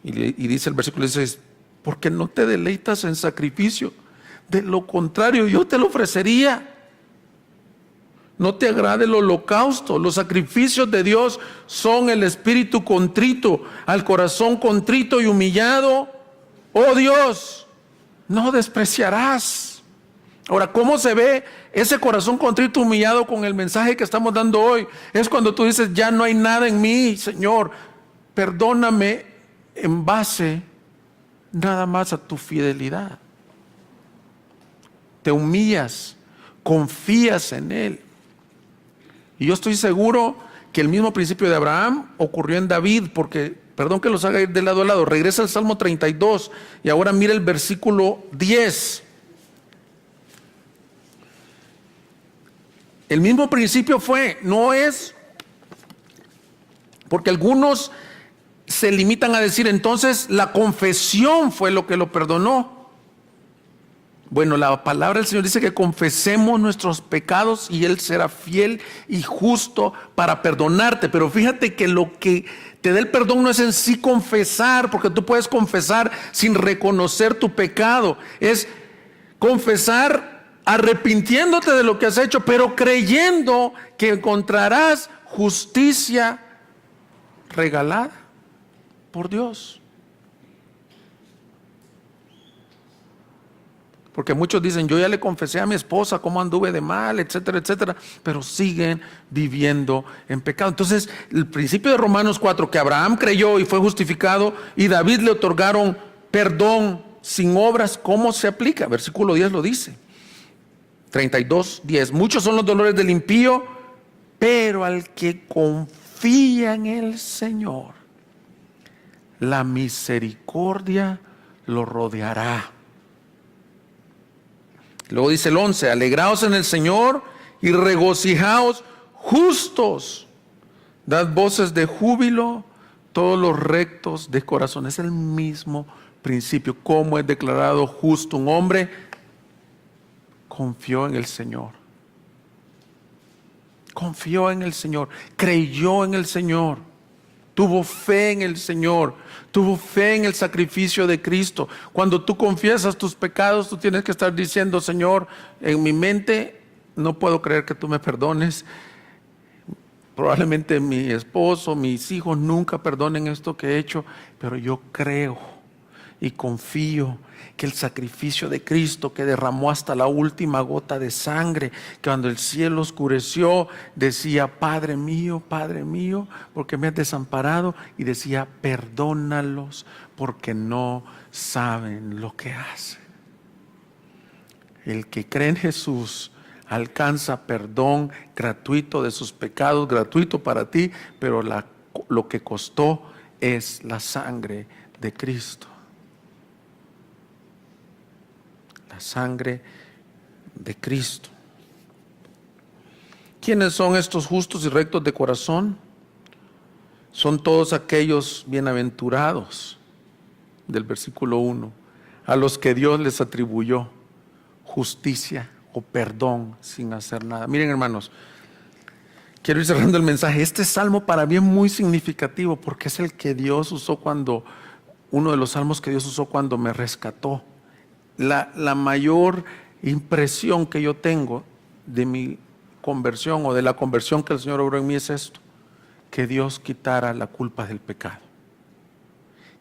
Y dice el versículo 16: porque no te deleitas en sacrificio, de lo contrario yo te lo ofrecería. No te agrada el holocausto. Los sacrificios de Dios son el espíritu contrito, al corazón contrito y humillado. Oh Dios, no despreciarás. Ahora, ¿cómo se ve ese corazón contrito, humillado con el mensaje que estamos dando hoy? Es cuando tú dices, ya no hay nada en mí, Señor, perdóname en base nada más a tu fidelidad. Te humillas, confías en Él. Y yo estoy seguro que el mismo principio de Abraham ocurrió en David, porque, perdón que los haga ir de lado a lado, regresa al Salmo 32 y ahora mira el versículo 10. El mismo principio no es, porque algunos se limitan a decir, entonces la confesión fue lo que lo perdonó. Bueno, la palabra del Señor dice que confesemos nuestros pecados y Él será fiel y justo para perdonarte. Pero fíjate que lo que te da el perdón no es en sí confesar, porque tú puedes confesar sin reconocer tu pecado. Es confesar arrepintiéndote de lo que has hecho, pero creyendo que encontrarás justicia regalada por Dios. Porque muchos dicen, yo ya le confesé a mi esposa cómo anduve de mal, etcétera, etcétera, pero siguen viviendo en pecado. Entonces, el principio de Romanos 4, que Abraham creyó y fue justificado, y David le otorgaron perdón sin obras, ¿cómo se aplica? Versículo 10 lo dice. 32:10. Muchos son los dolores del impío, pero al que confía en el Señor, la misericordia lo rodeará. Luego dice el 11, alegraos en el Señor y regocijaos justos, dad voces de júbilo todos los rectos de corazón. Es el mismo principio. ¿Cómo es declarado justo un hombre? Confió en el Señor. Confió en el Señor, creyó en el Señor, tuvo fe en el Señor, tuvo fe en el sacrificio de Cristo. Cuando tú confiesas tus pecados, tú tienes que estar diciendo, Señor, en mi mente no puedo creer que tú me perdones. Probablemente mi esposo, mis hijos nunca perdonen esto que he hecho, pero yo creo y confío que el sacrificio de Cristo, que derramó hasta la última gota de sangre, que cuando el cielo oscureció decía, Padre mío, porque me has desamparado, y decía, perdónalos porque no saben lo que hacen. El que cree en Jesús alcanza perdón gratuito de sus pecados, gratuito para ti, pero lo que costó es la sangre de Cristo. La sangre de Cristo. ¿Quiénes son estos justos y rectos de corazón? Son todos aquellos bienaventurados del versículo 1, a los que Dios les atribuyó justicia o perdón sin hacer nada. Miren, hermanos, quiero ir cerrando el mensaje. Este salmo para mí es muy significativo porque es el que Dios usó uno de los salmos que Dios usó cuando me rescató. La mayor impresión que yo tengo de mi conversión o de la conversión que el Señor obró en mí es esto: que Dios quitara la culpa del pecado,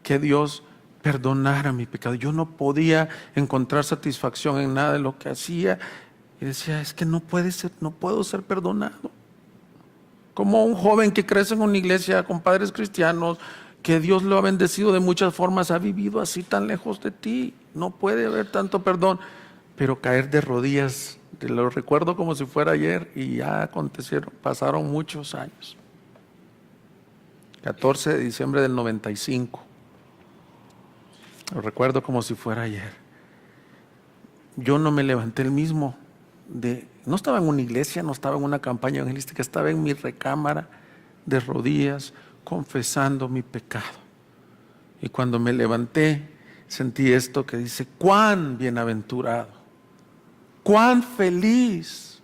que Dios perdonara mi pecado. Yo no podía encontrar satisfacción en nada de lo que hacía y decía, es que no puedo ser perdonado. Como un joven que crece en una iglesia con padres cristianos, que Dios lo ha bendecido de muchas formas, ha vivido así tan lejos de ti, no puede haber tanto perdón. Pero caer de rodillas, lo recuerdo como si fuera ayer y ya pasaron muchos años. 14 de diciembre del 95, lo recuerdo como si fuera ayer. Yo no me levanté el mismo, no estaba en una iglesia, no estaba en una campaña evangelística, estaba en mi recámara de rodillas, confesando mi pecado. Y cuando me levanté, sentí esto que dice, cuán bienaventurado, cuán feliz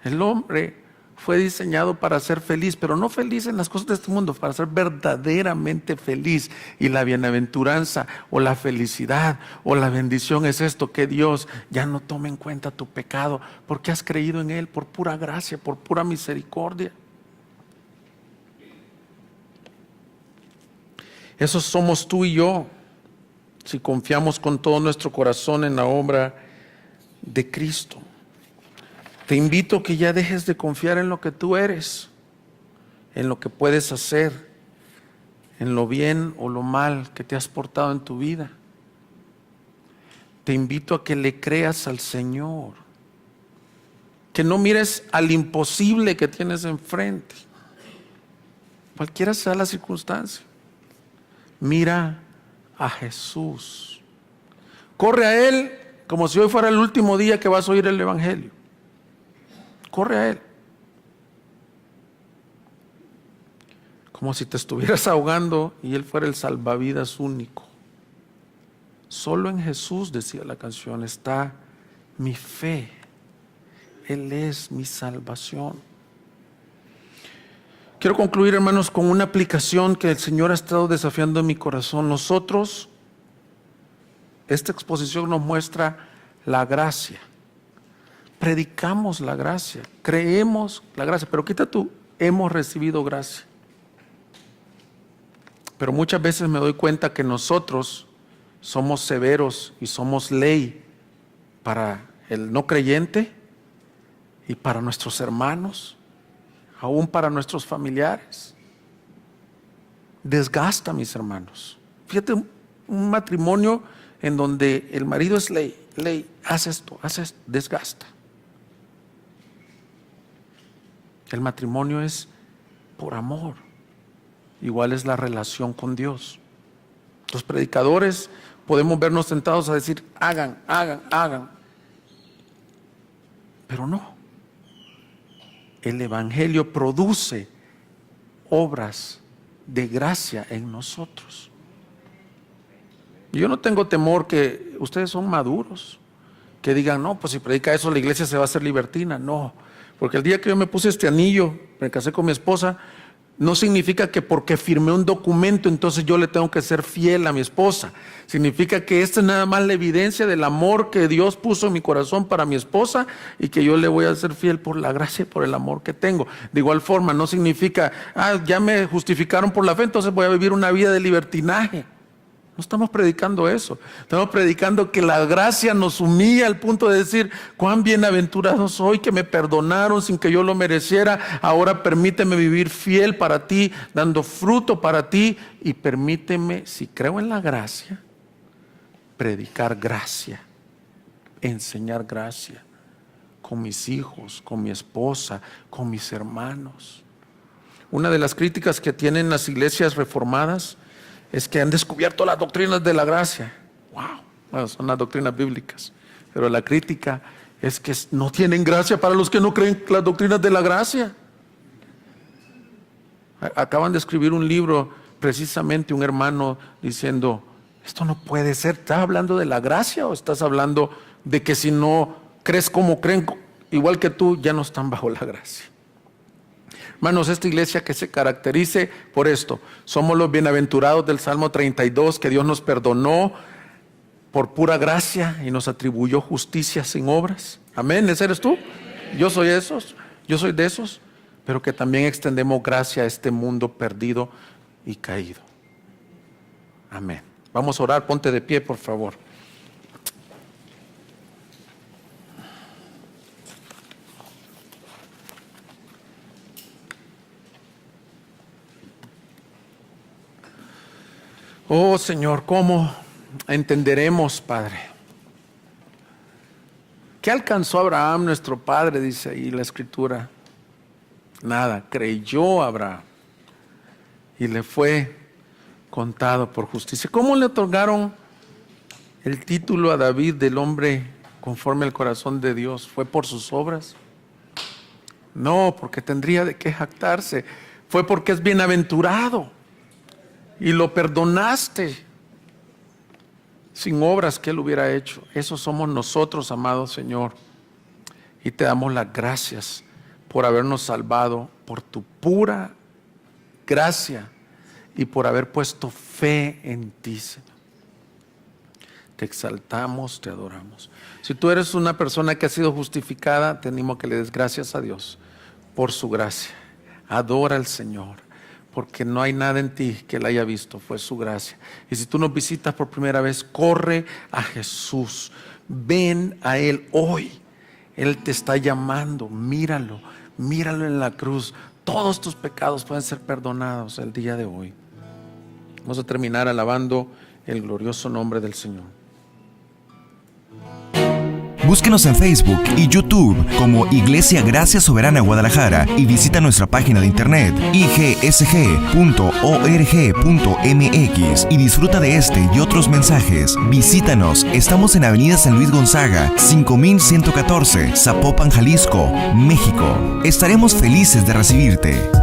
el hombre fue diseñado para ser feliz, pero no feliz en las cosas de este mundo, para ser verdaderamente feliz. Y la bienaventuranza o la felicidad o la bendición es esto, que Dios ya no tome en cuenta tu pecado, porque has creído en Él por pura gracia, por pura misericordia. Esos somos tú y yo, si confiamos con todo nuestro corazón en la obra de Cristo. Te invito a que ya dejes de confiar en lo que tú eres, en lo que puedes hacer, en lo bien o lo mal que te has portado en tu vida. Te invito a que le creas al Señor, que no mires al imposible que tienes enfrente, cualquiera sea la circunstancia. Mira a Jesús. Corre a Él como si hoy fuera el último día que vas a oír el Evangelio. Corre a Él. Como si te estuvieras ahogando y Él fuera el salvavidas único. Solo en Jesús, decía la canción, está mi fe. Él es mi salvación. Quiero concluir, hermanos, con una aplicación que el Señor ha estado desafiando en mi corazón. Nosotros, esta exposición nos muestra la gracia. Predicamos la gracia, creemos la gracia, pero quita tú, hemos recibido gracia. Pero muchas veces me doy cuenta que nosotros somos severos y somos ley para el no creyente y para nuestros hermanos, aún para nuestros familiares. Desgasta, mis hermanos. Fíjate, un matrimonio en donde el marido es ley, haz esto, desgasta. El matrimonio es por amor. Igual es la relación con Dios. Los predicadores podemos vernos tentados a decir, hagan. Pero no. El Evangelio produce obras de gracia en nosotros. Yo no tengo temor que ustedes son maduros, que digan, no, pues si predica eso la iglesia se va a hacer libertina. No, porque el día que yo me puse este anillo, me casé con mi esposa, no significa que porque firmé un documento entonces yo le tengo que ser fiel a mi esposa. Significa que esta es nada más la evidencia del amor que Dios puso en mi corazón para mi esposa y que yo le voy a ser fiel por la gracia y por el amor que tengo. De igual forma, no significa, ya me justificaron por la fe, entonces voy a vivir una vida de libertinaje. No estamos predicando eso. Estamos predicando que la gracia nos humilla al punto de decir, cuán bienaventurado soy que me perdonaron sin que yo lo mereciera. Ahora permíteme vivir fiel para ti, dando fruto para ti, y permíteme, si creo en la gracia, predicar gracia, enseñar gracia con mis hijos, con mi esposa, con mis hermanos. Una de las críticas que tienen las iglesias reformadas es que han descubierto las doctrinas de la gracia. Bueno, son las doctrinas bíblicas. Pero la crítica es que no tienen gracia para los que no creen las doctrinas de la gracia. Acaban de escribir un libro, precisamente un hermano diciendo, esto no puede ser. ¿Estás hablando de la gracia o estás hablando de que si no crees como creen, igual que tú, ya no están bajo la gracia? Hermanos, esta iglesia que se caracterice por esto. Somos los bienaventurados del Salmo 32, que Dios nos perdonó por pura gracia y nos atribuyó justicia sin obras. Amén, ¿ese eres tú? Yo soy de esos, pero que también extendemos gracia a este mundo perdido y caído. Amén. Vamos a orar, ponte de pie, por favor. Oh Señor, ¿cómo entenderemos, Padre? ¿Qué alcanzó Abraham, nuestro padre? Dice ahí la Escritura. Nada, creyó Abraham y le fue contado por justicia. ¿Cómo le otorgaron el título a David del hombre conforme al corazón de Dios? ¿Fue por sus obras? No, porque tendría de qué jactarse. Fue porque es bienaventurado. Y lo perdonaste sin obras que Él hubiera hecho. Eso somos nosotros, amado Señor. Y te damos las gracias por habernos salvado, por tu pura gracia y por haber puesto fe en ti, Señor. Te exaltamos, te adoramos. Si tú eres una persona que ha sido justificada, te animo a que le des gracias a Dios por su gracia. Adora al Señor, porque no hay nada en ti que Él haya visto, fue su gracia. Y si tú nos visitas por primera vez, corre a Jesús, ven a Él hoy. Él te está llamando, míralo en la cruz. Todos tus pecados pueden ser perdonados el día de hoy. Vamos a terminar alabando el glorioso nombre del Señor. Búsquenos en Facebook y YouTube como Iglesia Gracia Soberana Guadalajara y visita nuestra página de internet igsg.org.mx y disfruta de este y otros mensajes. Visítanos, estamos en Avenida San Luis Gonzaga, 5114, Zapopan, Jalisco, México. Estaremos felices de recibirte.